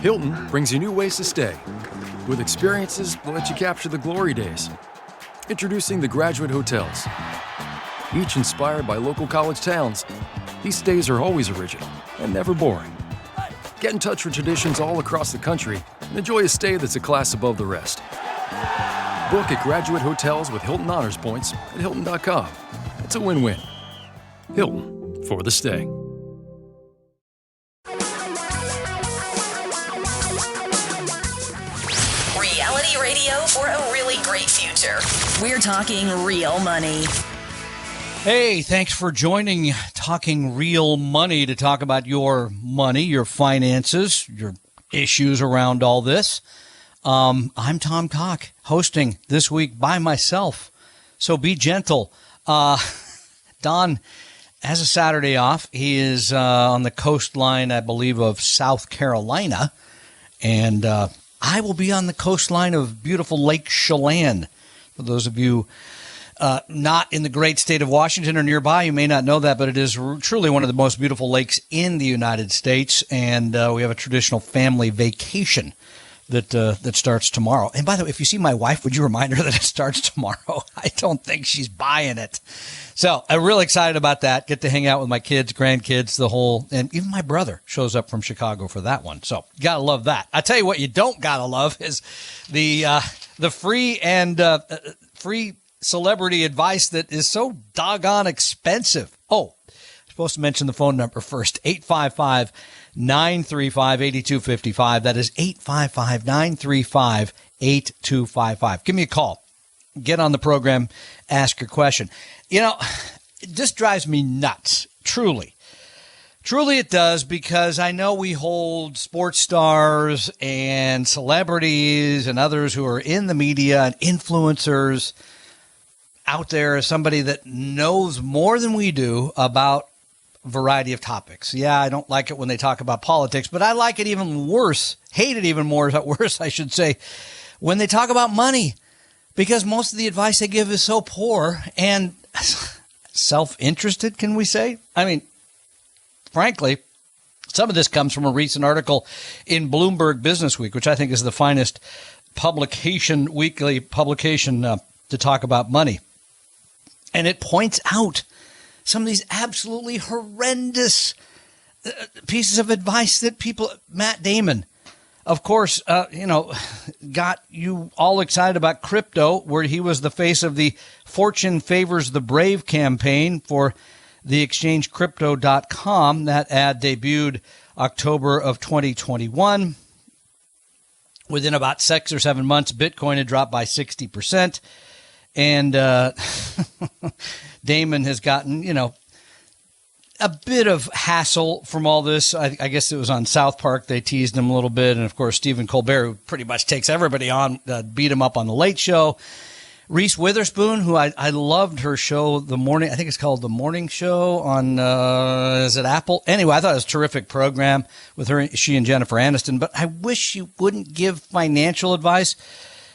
Hilton brings you new ways to stay, with experiences that let you capture the glory days. Introducing the Graduate Hotels. Each inspired by local college towns, these stays are always original and never boring. Get in touch with traditions all across the country and enjoy a stay that's a class above the rest. Book at Graduate Hotels with Hilton Honors Points at Hilton.com. It's a win-win. Hilton, for the stay. Reality radio for a really great future. We're talking real money. Hey, thanks for joining Talking Real Money to talk about your money, your finances, your issues around all this. I'm Tom Cock, hosting this week by myself, so be gentle. Don has a Saturday off. He is on the coastline, I believe, of South Carolina, and I will be on the coastline of beautiful Lake Chelan. For those of you not in the great state of Washington or nearby, you may not know that, but it is truly one of the most beautiful lakes in the United States, and we have a traditional family vacation that starts tomorrow. And by the way, if you see my wife, would you remind her that it starts tomorrow? I don't think she's buying it. So I'm really excited about that. Get to hang out with my kids, grandkids, and even my brother shows up from Chicago for that one. So gotta love that. I tell you what, you don't gotta love is the free celebrity advice that is so doggone expensive. Oh, I'm supposed to mention the phone number first, 855-935-8255. That is 855-935-8255. Give me a call. Get on the program. Ask your question. You know, this drives me nuts. Truly. Truly it does, because I know we hold sports stars and celebrities and others who are in the media and influencers out there as somebody that knows more than we do about a variety of topics. Yeah, I don't like it when they talk about politics, but I like it even worse, hate it even more, worse, I should say, when they talk about money, because most of the advice they give is so poor and self-interested, can we say? I mean, frankly, some of this comes from a recent article in Bloomberg Business Week, which I think is the finest weekly publication to talk about money. And it points out some of these absolutely horrendous pieces of advice that Matt Damon, of course, got you all excited about crypto, where he was the face of the Fortune Favors the Brave campaign for the exchange Crypto.com. That ad debuted October of 2021. Within about 6 or 7 months, Bitcoin had dropped by 60%. And Damon has gotten, a bit of hassle from all this. I guess it was on South Park. They teased him a little bit. And, of course, Stephen Colbert, who pretty much takes everybody on, beat him up on The Late Show. Reese Witherspoon, who I loved her show, I think it's called The Morning Show on, is it Apple? Anyway, I thought it was a terrific program with her, she and Jennifer Aniston. But I wish she wouldn't give financial advice.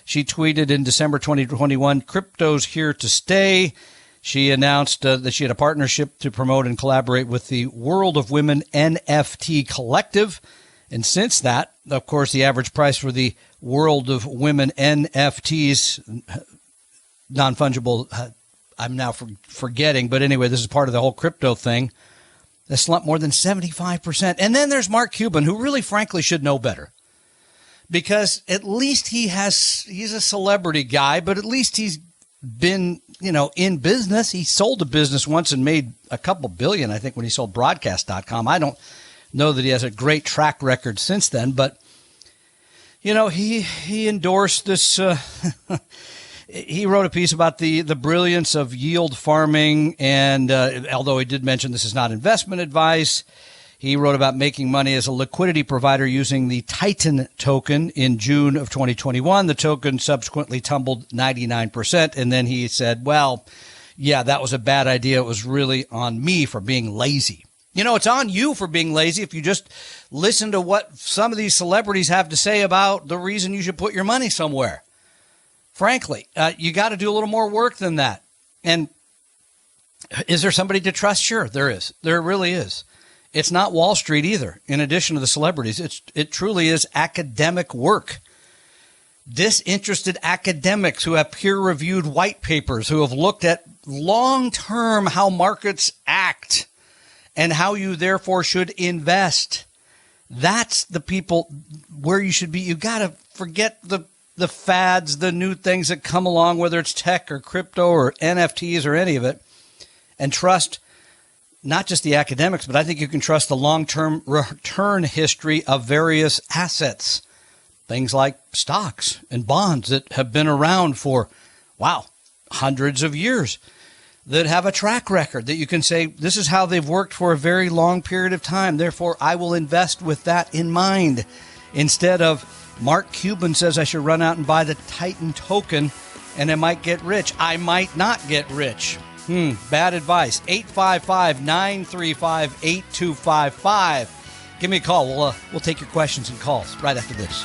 She tweeted in December 2021, "Crypto's here to stay." She announced that she had a partnership to promote and collaborate with the World of Women NFT Collective. And since that, of course, the average price for the World of Women NFTs, non-fungible, I'm now forgetting. But anyway, this is part of the whole crypto thing. They slumped more than 75%. And then there's Mark Cuban, who really, frankly, should know better. Because at least he's a celebrity guy, but at least he's been, in business. He sold a business once and made a couple billion, I think, when he sold broadcast.com. I don't know that he has a great track record since then, but, he endorsed this, he wrote a piece about the brilliance of yield farming. And although he did mention this is not investment advice, he wrote about making money as a liquidity provider using the Titan token in June of 2021. The token subsequently tumbled 99%. And then he said, well, yeah, that was a bad idea. It was really on me for being lazy. It's on you for being lazy if you just listen to what some of these celebrities have to say about the reason you should put your money somewhere. Frankly, you got to do a little more work than that. And is there somebody to trust? Sure, there is. There really is. It's not Wall Street either. In addition to the celebrities, it truly is academic work. Disinterested academics who have peer-reviewed white papers, who have looked at long-term how markets act and how you therefore should invest. That's the people where you should be. You got to forget the fads, the new things that come along, whether it's tech or crypto or NFTs or any of it, and trust not just the academics, but I think you can trust the long-term return history of various assets. Things like stocks and bonds that have been around for, hundreds of years, that have a track record that you can say, this is how they've worked for a very long period of time. Therefore, I will invest with that in mind. Instead of Mark Cuban says I should run out and buy the Titan token and I might get rich. I might not get rich. Bad advice. 855-935-8255. Give me a call. We'll take your questions and calls right after this.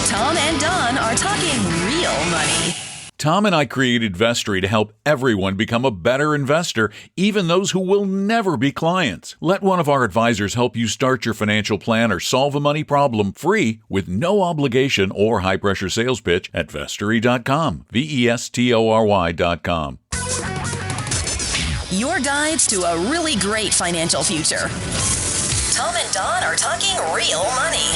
Tom and Don are talking real money. Tom and I created Vestory to help everyone become a better investor, even those who will never be clients. Let one of our advisors help you start your financial plan or solve a money problem free with no obligation or high-pressure sales pitch at Vestory.com. Vestory.com. Your guides to a really great financial future. Tom and Don are talking real money.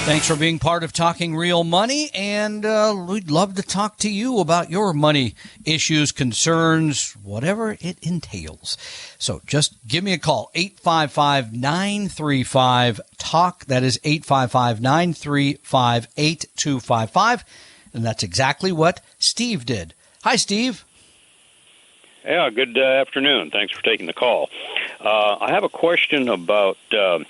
Thanks for being part of Talking Real Money, and we'd love to talk to you about your money issues, concerns, whatever it entails. So just give me a call, 855-935-TALK. That is 855-935-8255, and that's exactly what Steve did. Hi, Steve. Yeah, good afternoon. Thanks for taking the call. I have a question about a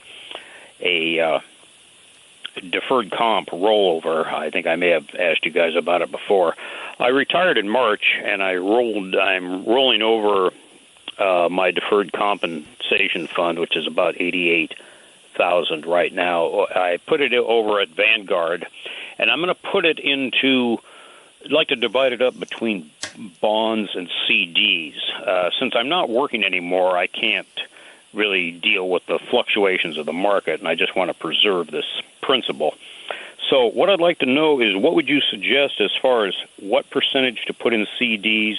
deferred comp rollover. I think I may have asked you guys about it before. I retired in March, and I'm rolling over my deferred compensation fund, which is about $88,000 right now. I put it over at Vanguard, and I'm going to put it into. I'd like to divide it up between bonds and CDs. Since I'm not working anymore, I can't really deal with the fluctuations of the market, and I just want to preserve this principle. So what I'd like to know is, what would you suggest as far as what percentage to put in CDs,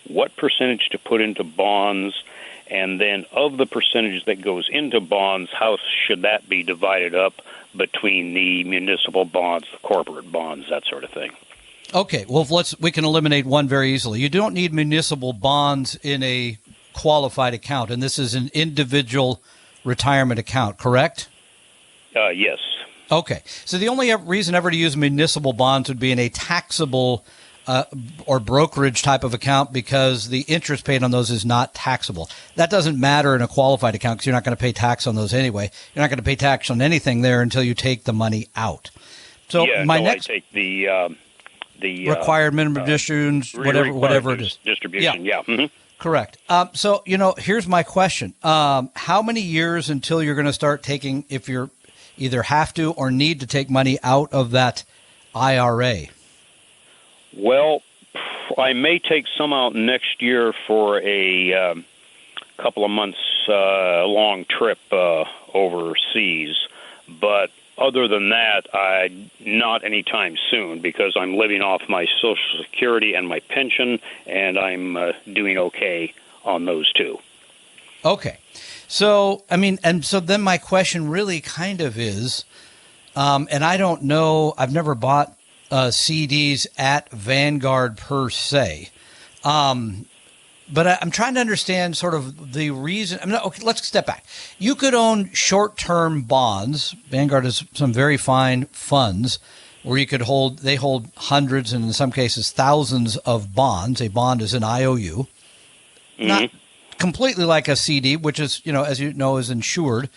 what percentage to put into bonds, and then of the percentage that goes into bonds, how should that be divided up between the municipal bonds, the corporate bonds, that sort of thing? Okay, well, we can eliminate one very easily. You don't need municipal bonds in a qualified account, and this is an individual retirement account, correct? Yes. Okay, so the only reason ever to use municipal bonds would be in a taxable or brokerage type of account, because the interest paid on those is not taxable. That doesn't matter in a qualified account because you're not going to pay tax on those anyway. You're not going to pay tax on anything there until you take the money out. So my next, I take the required minimum distributions, whatever it is. Distribution, yeah. Mm-hmm. Correct. So, here's my question. How many years until you're going to start taking, if you're either have to or need to take money out of that IRA? Well, I may take some out next year for a couple of months long trip overseas, but other than that, not anytime soon, because I'm living off my Social Security and my pension, and I'm doing okay on those two. Okay. So, so then my question really kind of is, and I don't know, I've never bought CDs at Vanguard per se, but I'm trying to understand sort of the reason. Okay, let's step back. You could own short-term bonds. Vanguard has some very fine funds where you could they hold hundreds and in some cases thousands of bonds. A bond is an IOU. Mm-hmm. Not completely like a CD, which is, as you know, is insured.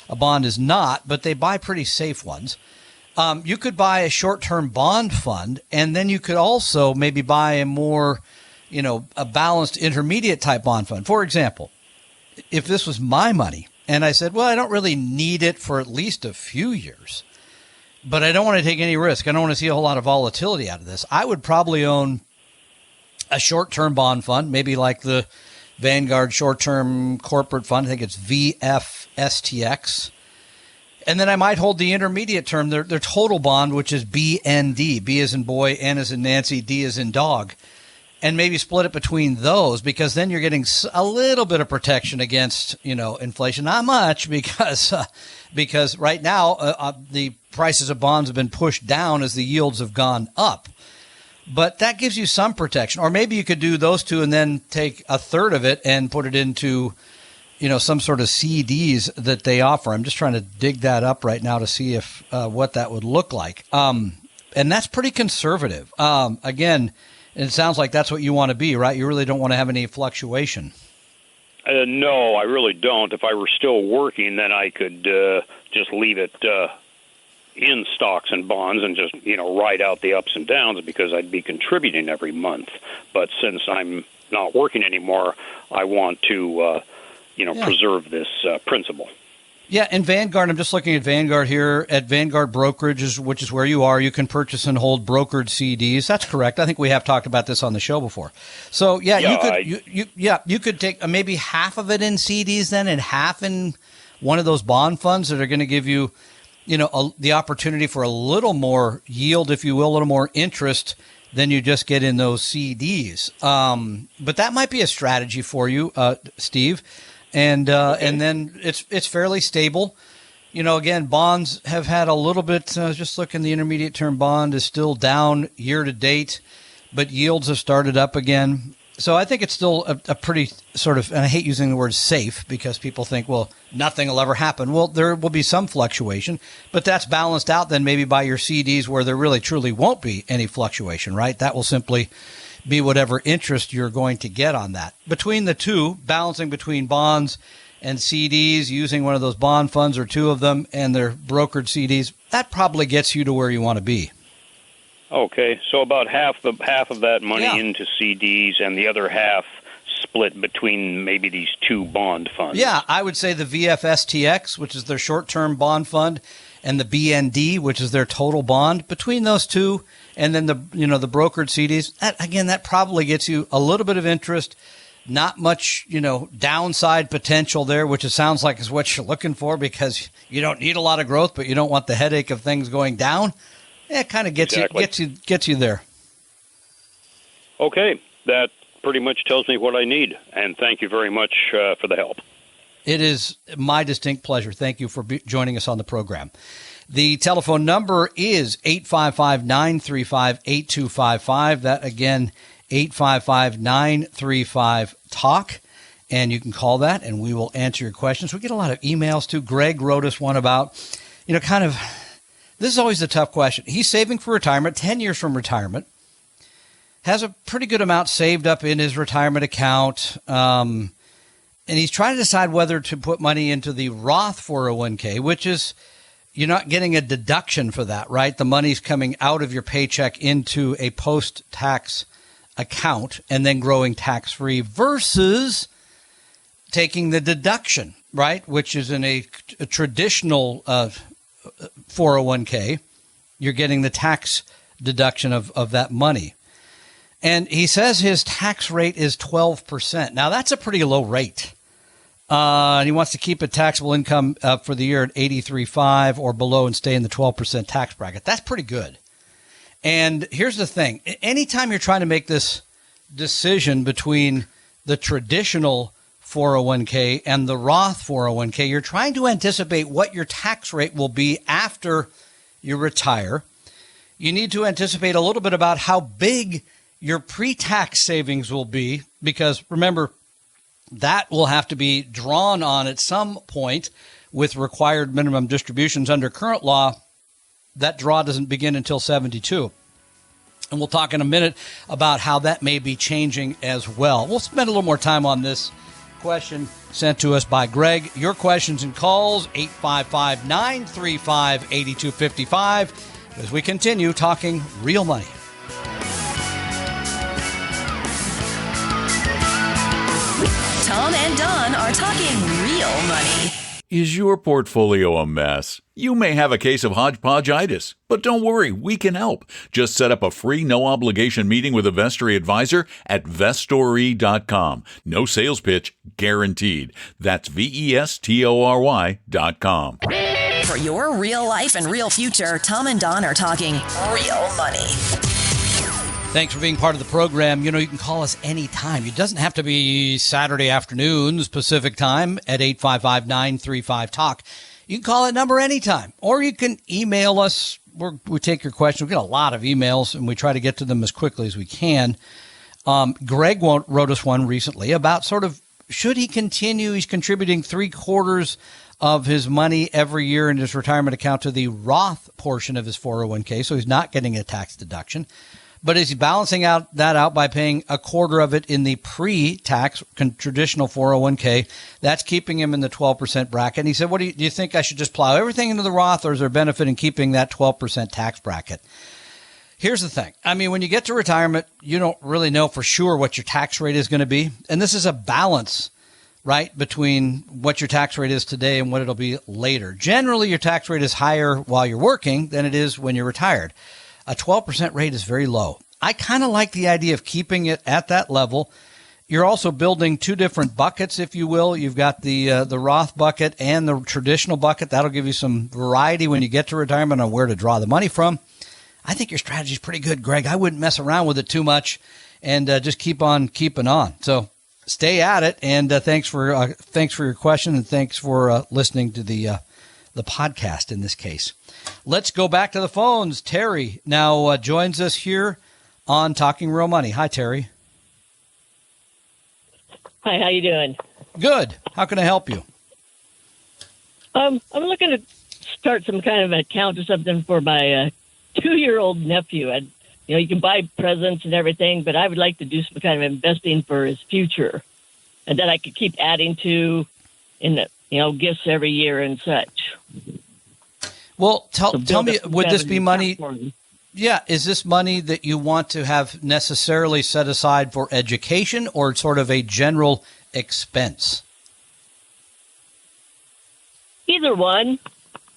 A bond is not, but they buy pretty safe ones. You could buy a short-term bond fund, and then you could also maybe buy a more a balanced intermediate type bond fund. For example, if this was my money and I said, well, I don't really need it for at least a few years, but I don't want to take any risk. I don't want to see a whole lot of volatility out of this. I would probably own a short-term bond fund, maybe like the Vanguard short-term corporate fund. I think it's VFSTX. And then I might hold the intermediate term, their total bond, which is BND. B as in boy, N as in Nancy, D as in dog. And maybe split it between those, because then you're getting a little bit of protection against, inflation. Not much, because right now the prices of bonds have been pushed down as the yields have gone up. But that gives you some protection. Or maybe you could do those two and then take a third of it and put it into, some sort of CDs that they offer. I'm just trying to dig that up right now to see if what that would look like. And that's pretty conservative. Again, it sounds like that's what you want to be, right? You really don't want to have any fluctuation. No, I really don't. If I were still working, then I could just leave it in stocks and bonds and just, ride out the ups and downs, because I'd be contributing every month. But since I'm not working anymore, I want to, preserve this principle. Yeah, and Vanguard, I'm just looking at Vanguard here. At Vanguard Brokerage, which is where you are, you can purchase and hold brokered CDs. That's correct. I think we have talked about this on the show before. So, you could take maybe half of it in CDs then, and half in one of those bond funds that are going to give you, the opportunity for a little more yield, if you will, a little more interest than you just get in those CDs. But that might be a strategy for you, Steve. And then it's fairly stable. Again, bonds have had a little bit, just looking, the intermediate term bond is still down year to date, but yields have started up again. So I think it's still a pretty sort of, and I hate using the word safe, because people think, well, nothing will ever happen. Well, there will be some fluctuation, but that's balanced out then maybe by your CDs, where there really truly won't be any fluctuation, right? That will simply be whatever interest you're going to get on that. Between the two, balancing between bonds and CDs, using one of those bond funds or two of them and their brokered CDs, that probably gets you to where you want to be. Okay, so about half of that money into CDs, and the other half split between maybe these two bond funds. Yeah, I would say the VFSTX, which is their short-term bond fund, and the BND, which is their total bond. Between those two, and then the brokered CDs, that probably gets you a little bit of interest, not much, downside potential there, which it sounds like is what you're looking for, because you don't need a lot of growth, but you don't want the headache of things going down. It kind of gets you there. Okay, that pretty much tells me what I need, and thank you very much for the help. It is my distinct pleasure. Thank you for joining us on the program. The telephone number is 855-935-8255. That, again, 855-935-TALK. And you can call that, and we will answer your questions. We get a lot of emails, too. Greg wrote us one about, this is always a tough question. He's saving for retirement, 10 years from retirement, has a pretty good amount saved up in his retirement account, and he's trying to decide whether to put money into the Roth 401k, which is, you're not getting a deduction for that, right? The money's coming out of your paycheck into a post-tax account and then growing tax-free, versus taking the deduction, right, which is in a traditional 401k. You're getting the tax deduction of that money. And he says his tax rate is 12%. Now, that's a pretty low rate. And he wants to keep a taxable income for the year at 83.5 or below and stay in the 12% tax bracket. That's pretty good. And here's the thing. Anytime you're trying to make this decision between the traditional 401k and the Roth 401k, you're trying to anticipate what your tax rate will be after you retire. You need to anticipate a little bit about how big your pre-tax savings will be, because remember, that will have to be drawn on at some point with required minimum distributions. Under current law, that draw doesn't begin until 72. And we'll talk in a minute about how that may be changing as well. We'll spend a little more time on this question sent to us by Greg. Your questions and calls, 855-935-8255, as we continue talking real money. Tom and Don are talking real money. Is your portfolio a mess? You may have a case of hodgepodgeitis, but don't worry, we can help. Just set up a free, no-obligation meeting with a Vestory advisor at vestory.com. No sales pitch guaranteed. That's VESTORY.com. For your real life and real future, Tom and Don are talking real money. Thanks for being part of the program. You can call us anytime. It doesn't have to be Saturday afternoons, Pacific time at 855-935-TALK. You can call that number anytime, or you can email us. We take your questions. We get a lot of emails, and we try to get to them as quickly as we can. Greg wrote us one recently about sort of, should he continue? He's contributing 3/4 of his money every year in his retirement account to the Roth portion of his 401k, so he's not getting a tax deduction. But is he balancing that out by paying 1/4 of it in the pre-tax traditional 401k? That's keeping him in the 12% bracket. And he said, do you think I should just plow everything into the Roth, or is there benefit in keeping that 12% tax bracket? Here's the thing. I mean, when you get to retirement, you don't really know for sure what your tax rate is going to be. And this is a balance, right, between what your tax rate is today and what it'll be later. Generally, your tax rate is higher while you're working than it is when you're retired. A 12% rate is very low. I kind of like the idea of keeping it at that level. You're also building two different buckets, if you will. You've got the Roth bucket and the traditional bucket. That'll give you some variety when you get to retirement on where to draw the money from. I think your strategy is pretty good, Greg. I wouldn't mess around with it too much and just keep on keeping on. So stay at it. And thanks for your question, and thanks for listening to the podcast in this case. Let's go back to the phones. Terry now joins us here on Talking Real Money. Hi, Terry. Hi, how you doing? Good. How can I help you? I'm looking to start some kind of account or something for my 2-year-old nephew. And you can buy presents and everything, but I would like to do some kind of investing for his future, and that I could keep adding to in the gifts every year and such. Well, tell me, would this be money? Yeah. Is this money that you want to have necessarily set aside for education, or sort of a general expense? Either one.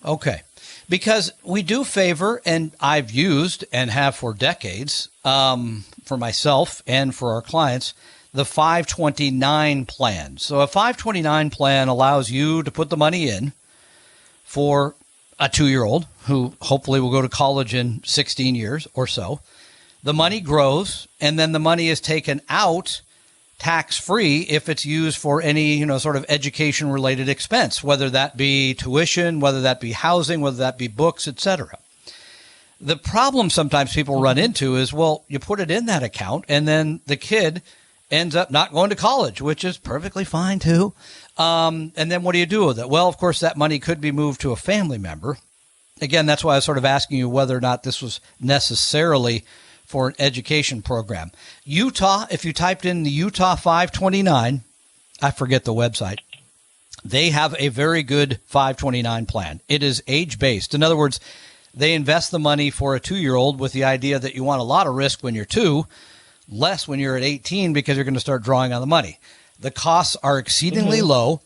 Okay. Because we do favor, and I've used and have for decades, for myself and for our clients, the 529 plan. So a 529 plan allows you to put the money in for a 2-year-old who hopefully will go to college in 16 years or so. The money grows, and then the money is taken out tax-free if it's used for any, sort of education-related expense, whether that be tuition, whether that be housing, whether that be books, etc. The problem sometimes people run into is, well, you put it in that account, and then the kid ends up not going to college, which is perfectly fine too. And then what do you do with it? Well, of course, that money could be moved to a family member. Again, that's why I was sort of asking you whether or not this was necessarily for an education program. Utah, if you typed in the Utah 529, I forget the website, they have a very good 529 plan. It is age-based. In other words, they invest the money for a 2-year-old with the idea that you want a lot of risk when you're 2, less when you're at 18, because you're going to start drawing on the money. The costs are exceedingly low,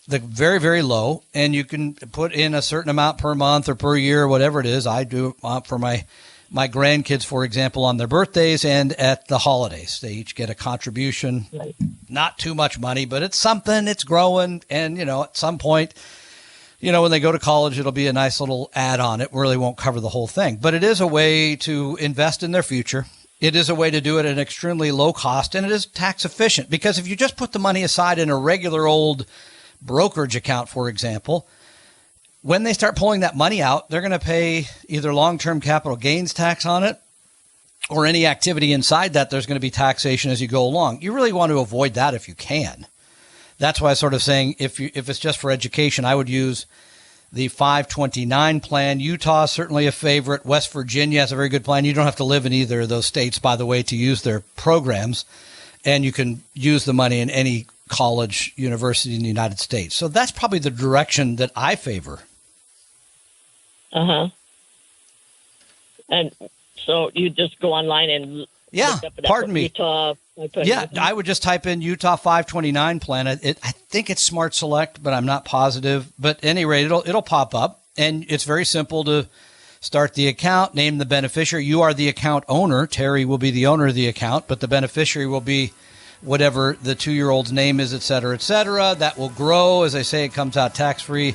very, very low, and you can put in a certain amount per month or per year, whatever it is. I do for my grandkids, for example, on their birthdays and at the holidays. They each get a contribution, not too much money, but it's something, it's growing. And, at some point, when they go to college, it'll be a nice little add-on. It really won't cover the whole thing, but it is a way to invest in their future. It is a way to do it at an extremely low cost, and it is tax efficient, because if you just put the money aside in a regular old brokerage account, for example, when they start pulling that money out, they're going to pay either long-term capital gains tax on it, or any activity inside that there's going to be taxation as you go along. You really want to avoid that if you can. That's why I'm sort of saying if it's just for education, I would use the 529 plan. Utah is certainly a favorite. West Virginia has a very good plan. You don't have to live in either of those states, by the way, to use their programs. And you can use the money in any college, university in the United States. So that's probably the direction that I favor. Uh-huh. And so you just go online and look up pardon me. Utah Yeah, I would just type in Utah 529 plan. I think it's Smart Select, but I'm not positive. But at any rate, it'll pop up, and it's very simple to start the account, name the beneficiary. You are the account owner. Terry will be the owner of the account, but the beneficiary will be whatever the 2-year-old's name is, et cetera, et cetera. That will grow. As I say, it comes out tax-free.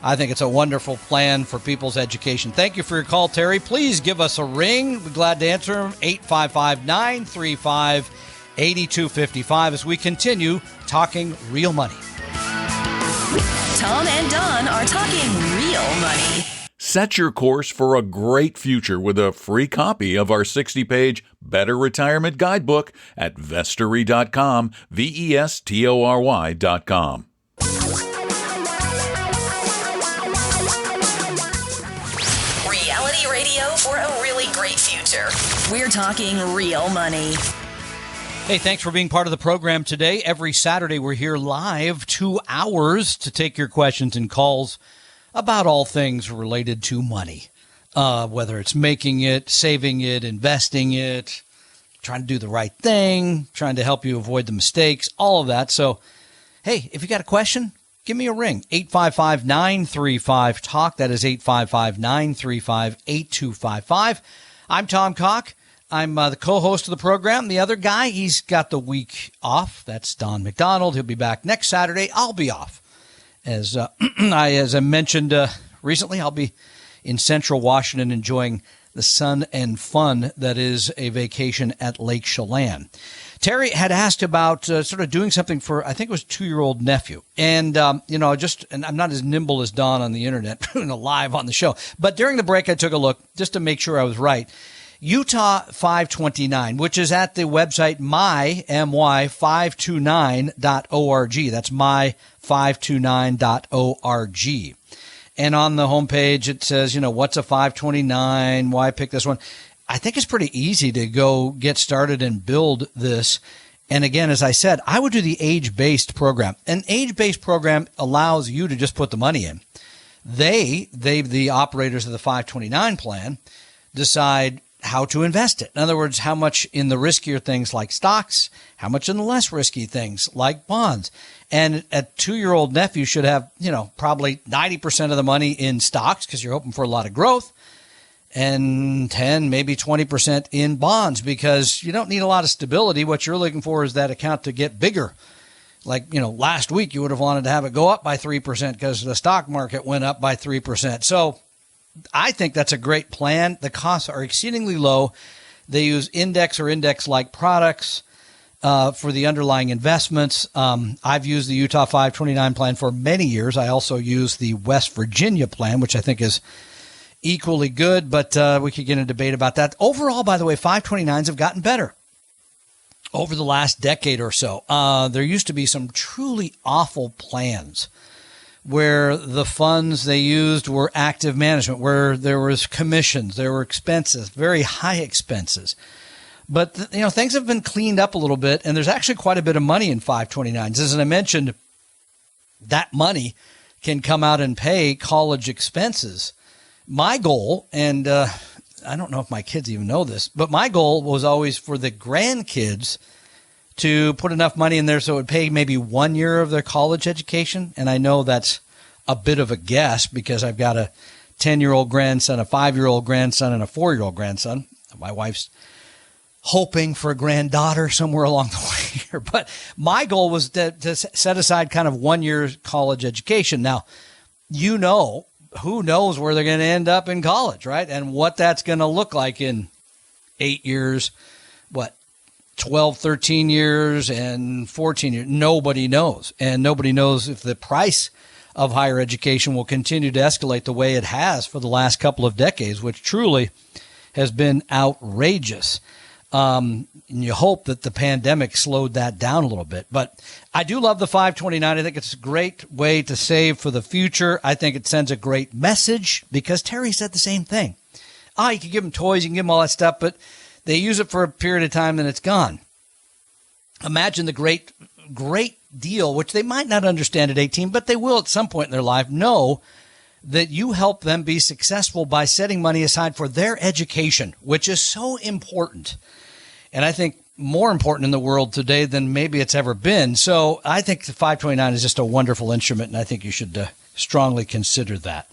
I think it's a wonderful plan for people's education. Thank you for your call, Terry. Please give us a ring. We're glad to answer them. 855-935-8255 as we continue talking real money. Tom and Don are talking real money. Set your course for a great future with a free copy of our 60-page Better Retirement Guidebook at vestory.com, vestory.com. Reality radio for a really great future. We're talking real money. Hey, thanks for being part of the program today. Every Saturday, we're here live 2 hours to take your questions and calls about all things related to money, whether it's making it, saving it, investing it, trying to do the right thing, trying to help you avoid the mistakes, all of that. So, hey, if you got a question, give me a ring, 855-935-TALK. That is 855-935-8255. I'm Tom Cock. I'm the co-host of the program. The other guy, he's got the week off. That's Don McDonald. He'll be back next Saturday. I'll be off. As I mentioned recently, I'll be in Central Washington enjoying the sun and fun that is a vacation at Lake Chelan. Terry had asked about sort of doing something for, I think it was 2-year-old nephew. And, and I'm not as nimble as Don on the internet, live on the show. But during the break, I took a look just to make sure I was right. Utah 529, which is at the website my529.org. That's my529.org. And on the homepage, it says, what's a 529? Why pick this one? I think it's pretty easy to go get started and build this. And again, as I said, I would do the age-based program. An age-based program allows you to just put the money in. The operators of the 529 plan, decide how to invest it. In other words, how much in the riskier things like stocks, how much in the less risky things like bonds. And a 2-year-old nephew should have, probably 90% of the money in stocks because you're hoping for a lot of growth, and 10, maybe 20% in bonds because you don't need a lot of stability. What you're looking for is that account to get bigger. Like, last week you would have wanted to have it go up by 3% because the stock market went up by 3%. So I think that's a great plan. The costs are exceedingly low. They use index or index-like products for the underlying investments. I've used the Utah 529 plan for many years. I also use the West Virginia plan, which I think is equally good, but we could get in a debate about that. Overall, by the way, 529s have gotten better over the last decade or so. There used to be some truly awful plans where the funds they used were active management, where there was commissions, there were expenses, very high expenses. But, things have been cleaned up a little bit, and there's actually quite a bit of money in 529s. As I mentioned, that money can come out and pay college expenses. My goal, and I don't know if my kids even know this, but my goal was always for the grandkids to put enough money in there so it would pay maybe 1 year of their college education. And I know that's a bit of a guess because I've got a 10-year-old grandson, a 5-year-old grandson, and a 4-year-old grandson. My wife's hoping for a granddaughter somewhere along the way here. But my goal was to set aside kind of 1 year college education. Now, who knows where they're going to end up in college, right? And what that's going to look like in 8 years, 12, 13 years and 14 years. Nobody knows. And nobody knows if the price of higher education will continue to escalate the way it has for the last couple of decades, which truly has been outrageous. And you hope that the pandemic slowed that down a little bit. But I do love the 529. I think it's a great way to save for the future. I think it sends a great message because Terry said the same thing. You can give them toys, you can give them all that stuff, but they use it for a period of time and it's gone. Imagine the great deal, which they might not understand at 18, but they will at some point in their life know that you help them be successful by setting money aside for their education, which is so important. And I think more important in the world today than maybe it's ever been. So I think the 529 is just a wonderful instrument, and I think you should strongly consider that.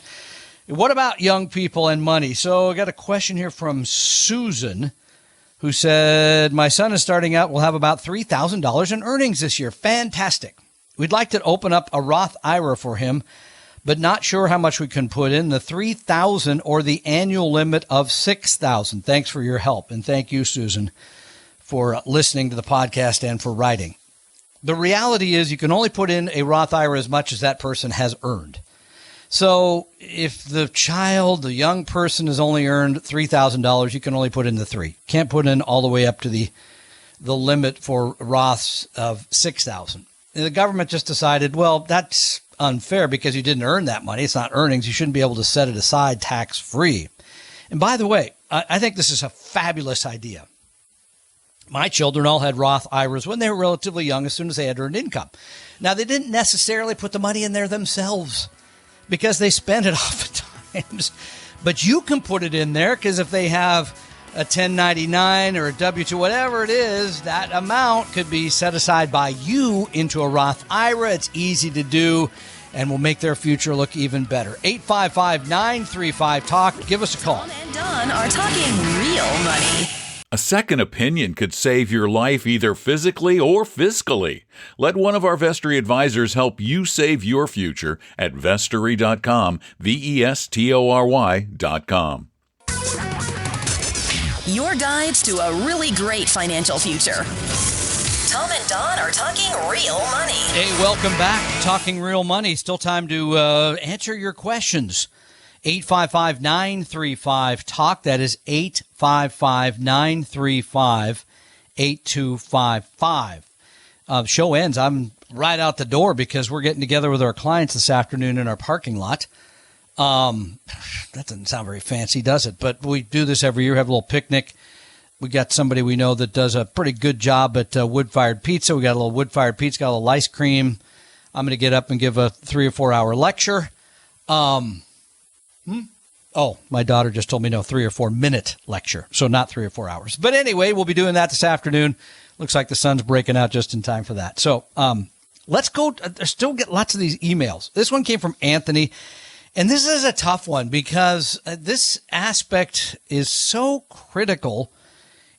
What about young people and money? So I got a question here from Susan, who said, my son is starting out, will have about $3,000 in earnings this year. Fantastic. We'd like to open up a Roth IRA for him, but not sure how much we can put in, the $3,000 or the annual limit of $6,000. Thanks for your help. And thank you, Susan, for listening to the podcast and for writing. The reality is you can only put in a Roth IRA as much as that person has earned. So if the young person has only earned $3,000, you can only put in the $3,000. Can't put in all the way up to the limit for Roths of $6,000. The government just decided, well, that's unfair because you didn't earn that money. It's not earnings. You shouldn't be able to set it aside tax-free. And by the way, I think this is a fabulous idea. My children all had Roth IRAs when they were relatively young, as soon as they had earned income. Now, they didn't necessarily put the money in there themselves, because they spend it oftentimes. But you can put it in there because if they have a 1099 or a W-2, whatever it is, that amount could be set aside by you into a Roth IRA. It's easy to do and will make their future look even better. 855-935-TALK. Give us a call. Tom and Don are talking real money. A second opinion could save your life either physically or fiscally. Let one of our Vestory advisors help you save your future at Vestory.com, Vestory.com. Your guides to a really great financial future. Tom and Don are talking real money. Hey, welcome back to Talking Real Money. Still time to answer your questions. 855-935-TALK. That is 855-935-8255. Show ends. I'm right out the door because we're getting together with our clients this afternoon in our parking lot. That doesn't sound very fancy, does it? But we do this every year, have a little picnic. We got somebody we know that does a pretty good job at wood-fired pizza. We got a little wood-fired pizza, got a little ice cream. I'm going to get up and give a 3 or 4 hour lecture. Oh, my daughter just told me no, 3 or 4 minute lecture. So not 3 or 4 hours. But anyway, we'll be doing that this afternoon. Looks like the sun's breaking out just in time for that. So let's go. Still get lots of these emails. This one came from Anthony. And this is a tough one because this aspect is so critical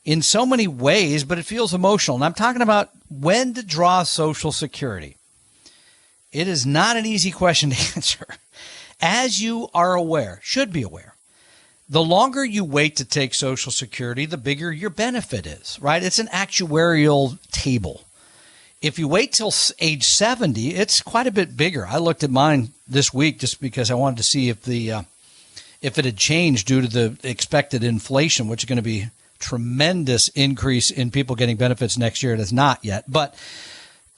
in so many ways, but it feels emotional. And I'm talking about when to draw Social Security. It is not an easy question to answer. As you are aware, should be aware, the longer you wait to take Social Security, the bigger your benefit is, right? It's an actuarial table. If you wait till age 70, it's quite a bit bigger. I looked at mine this week just because I wanted to see if it had changed due to the expected inflation, which is going to be tremendous increase in people getting benefits next year. It is not yet, but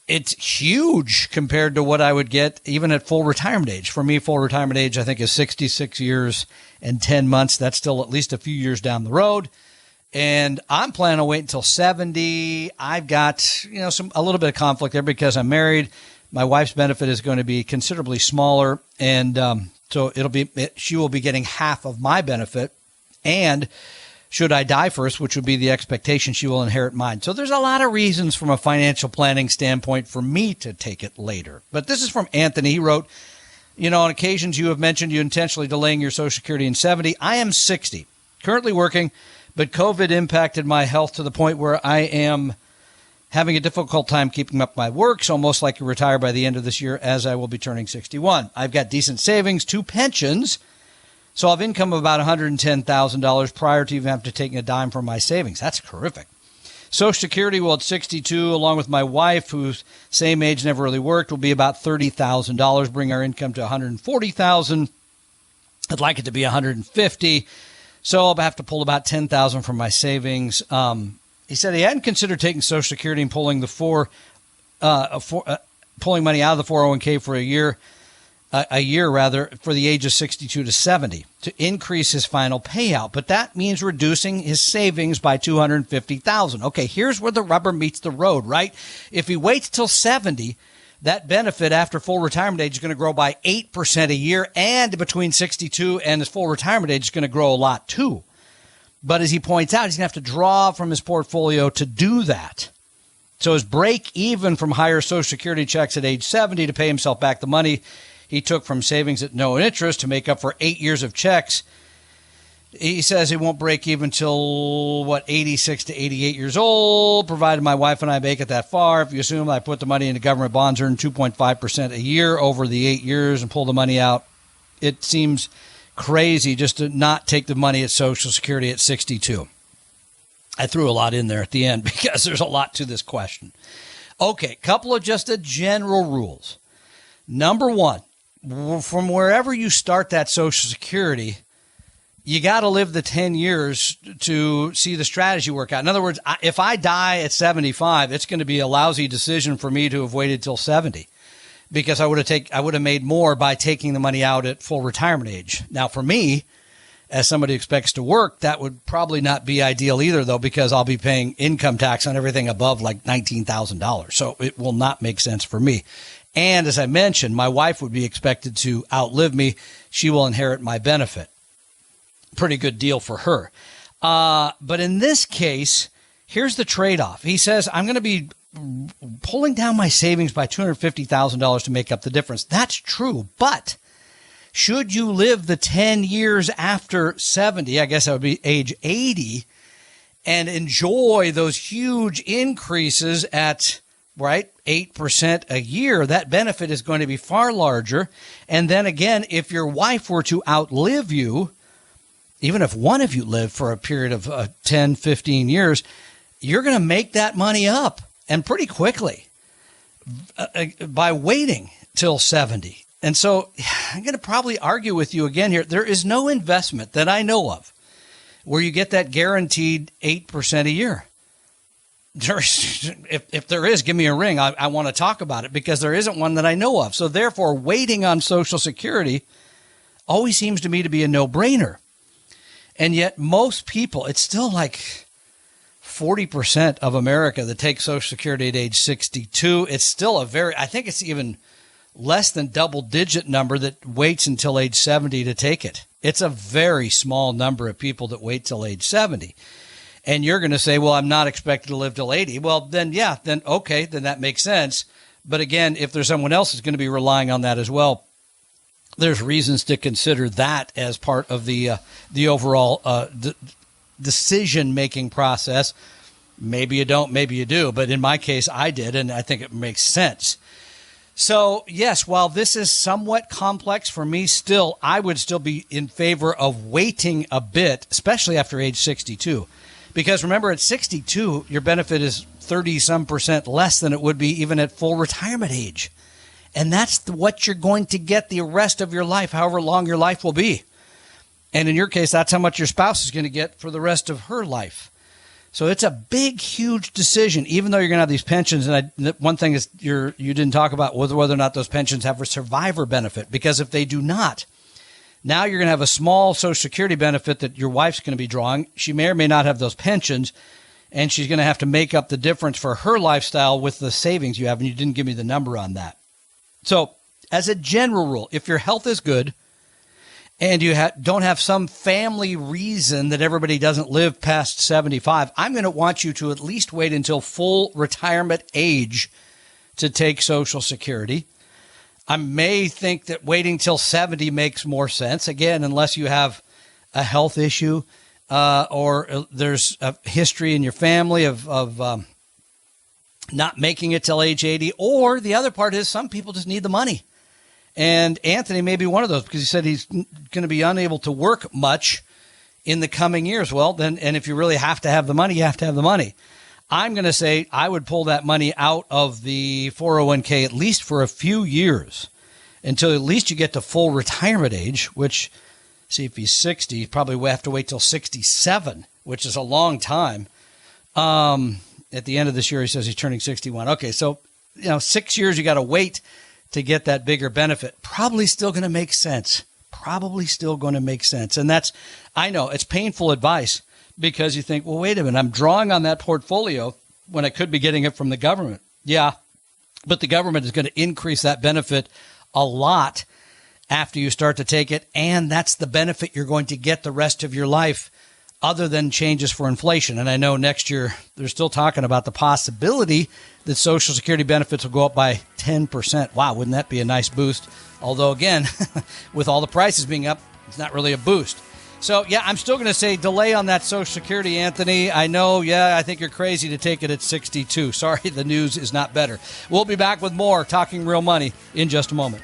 it's huge compared to what I would get even at full retirement age. For me, full retirement age, I think, is 66 years and 10 months. That's still at least a few years down the road. And I'm planning on waiting until 70. I've got, a little bit of conflict there because I'm married. My wife's benefit is going to be considerably smaller. And so she will be getting half of my benefit. And should I die first, which would be the expectation, she will inherit mine. So there's a lot of reasons from a financial planning standpoint for me to take it later. But this is from Anthony. He wrote, on occasions you have mentioned you intentionally delaying your Social Security in 70. I am 60, currently working, but COVID impacted my health to the point where I am having a difficult time keeping up my work, so I'll most likely retire by the end of this year as I will be turning 61. I've got decent savings, 2 pensions, so I'll have income of about $110,000 prior to even having to take a dime from my savings. That's terrific. Social Security will at 62, along with my wife, who's same age, never really worked, will be about $30,000, bring our income to $140,000. I'd like it to be $150,000, so I'll have to pull about $10,000 from my savings. He said he hadn't considered taking Social Security and pulling pulling money out of the 401k for a year for the age of 62 to 70 to increase his final payout. But that means reducing his savings by $250,000. Okay, here's where the rubber meets the road, right? If he waits till 70, that benefit after full retirement age is going to grow by 8% a year, and between 62 and his full retirement age is going to grow a lot too. But as he points out, he's going to have to draw from his portfolio to do that. So his break even from higher Social Security checks at age 70 to pay himself back the money he took from savings at no interest to make up for 8 years of checks. He says he won't break even till, 86 to 88 years old, provided my wife and I make it that far. If you assume I put the money into government bonds, earn 2.5% a year over the 8 years and pull the money out, it seems crazy just to not take the money at Social Security at 62. I threw a lot in there at the end because there's a lot to this question. Okay, couple of just the general rules. Number one, from wherever you start that Social Security, you got to live the 10 years to see the strategy work out. In other words, if I die at 75, it's going to be a lousy decision for me to have waited till 70 because I would have made more by taking the money out at full retirement age. Now, for me, as somebody who expects to work, that would probably not be ideal either, though, because I'll be paying income tax on everything above like $19,000. So it will not make sense for me. And as I mentioned, my wife would be expected to outlive me. She will inherit my benefit. Pretty good deal for her. But in this case, here's the trade-off. He says, I'm going to be pulling down my savings by $250,000 to make up the difference. That's true. But should you live the 10 years after 70, I guess that would be age 80, and enjoy those huge increases at, 8% a year, that benefit is going to be far larger. And then again, if your wife were to outlive you, even if one of you lived for a period of 10, 15 years, you're going to make that money up, and pretty quickly, by waiting till 70. And so I'm going to probably argue with you again here. There is no investment that I know of where you get that guaranteed 8% a year. If there is, give me a ring. I want to talk about it because there isn't one that I know of. So therefore, waiting on Social Security always seems to me to be a no-brainer. And yet most people, it's still like 40% of America that take Social Security at age 62. It's still I think it's even less than double-digit number that waits until age 70 to take it. It's a very small number of people that wait till age 70. And you're going to say, well, I'm not expected to live till 80. Well, then that makes sense. But again, if there's someone else who's going to be relying on that as well, there's reasons to consider that as part of the overall decision-making process. Maybe you don't, maybe you do. But in my case, I did, and I think it makes sense. So, yes, while this is somewhat complex for me, I would still be in favor of waiting a bit, especially after age 62. Because remember, at 62, your benefit is 30-some% less than it would be even at full retirement age. And that's what you're going to get the rest of your life, however long your life will be. And in your case, that's how much your spouse is going to get for the rest of her life. So it's a big, huge decision, even though you're going to have these pensions. And one thing is you didn't talk about whether or not those pensions have a survivor benefit. Because if they do not, now you're going to have a small Social Security benefit that your wife's going to be drawing. She may or may not have those pensions, and she's going to have to make up the difference for her lifestyle with the savings you have, and you didn't give me the number on that. So as a general rule, if your health is good and you don't have some family reason that everybody doesn't live past 75, I'm going to want you to at least wait until full retirement age to take Social Security. I may think that waiting till 70 makes more sense, again, unless you have a health issue or there's a history in your family of not making it till age 80. Or the other part is some people just need the money. And Anthony may be one of those because he said he's going to be unable to work much in the coming years. Well, then, and if you really have to have the money, you have to have the money. I'm going to say I would pull that money out of the 401k at least for a few years until at least you get to full retirement age, which, see, if he's 60, you probably will have to wait till 67, which is a long time. At the end of this year, he says he's turning 61. Okay, so 6 years you got to wait to get that bigger benefit. Probably still going to make sense. And that's, I know, it's painful advice because you think, well, wait a minute, I'm drawing on that portfolio when I could be getting it from the government. Yeah, but the government is going to increase that benefit a lot after you start to take it, and that's the benefit you're going to get the rest of your life. other than changes for inflation. And I know next year they're still talking about the possibility that Social Security benefits will go up by 10%. Wow, wouldn't that be a nice boost? Although, again, with all the prices being up, it's not really a boost. So, yeah, I'm still going to say delay on that Social Security, Anthony. I know, I think you're crazy to take it at 62. Sorry, the news is not better. We'll be back with more Talking Real Money in just a moment.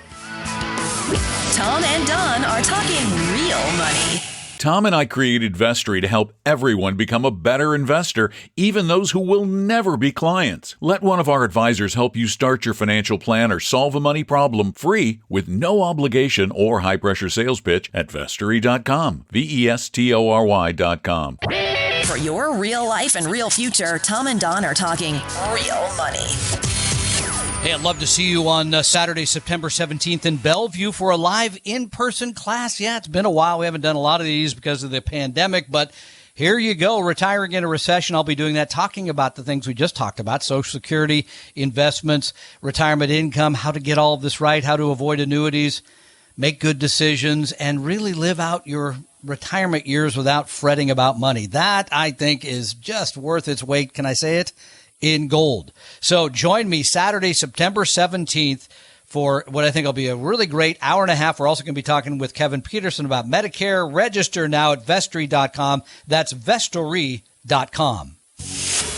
Tom and Don are talking real money. Tom and I created Vestory to help everyone become a better investor, even those who will never be clients. Let one of our advisors help you start your financial plan or solve a money problem free with no obligation or high-pressure sales pitch at Vestory.com, Vestory.com. For your real life and real future, Tom and Don are talking real money. Hey, I'd love to see you on Saturday, September 17th in Bellevue for a live in-person class. Yeah, it's been a while. We haven't done a lot of these because of the pandemic, but here you go. Retiring in a recession. I'll be doing that, talking about the things we just talked about, Social Security, investments, retirement income, how to get all of this right, how to avoid annuities, make good decisions, and really live out your retirement years without fretting about money. That, I think, is just worth its weight. Can I say it? In gold. So join me Saturday, September 17th for what I think will be a really great hour and a half. We're also going to be talking with Kevin Peterson about Medicare. Register now at Vestory.com. That's Vestory.com.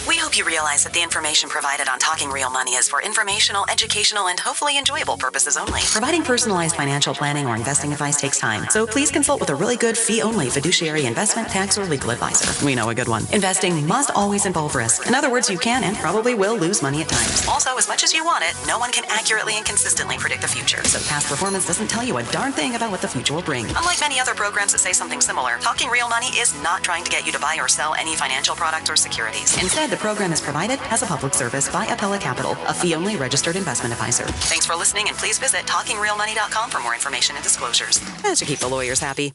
We hope you realize that the information provided on Talking Real Money is for informational, educational, and hopefully enjoyable purposes only. Providing personalized financial planning or investing advice takes time, so please consult with a really good fee-only fiduciary investment, tax, or legal advisor. We know a good one. Investing must always involve risk. In other words, you can and probably will lose money at times. Also, as much as you want it, no one can accurately and consistently predict the future, so past performance doesn't tell you a darn thing about what the future will bring. Unlike many other programs that say something similar, Talking Real Money is not trying to get you to buy or sell any financial products or securities. Instead, the program is provided as a public service by Appella Capital, a fee-only registered investment advisor. Thanks for listening, and please visit TalkingRealMoney.com for more information and disclosures. And to keep the lawyers happy.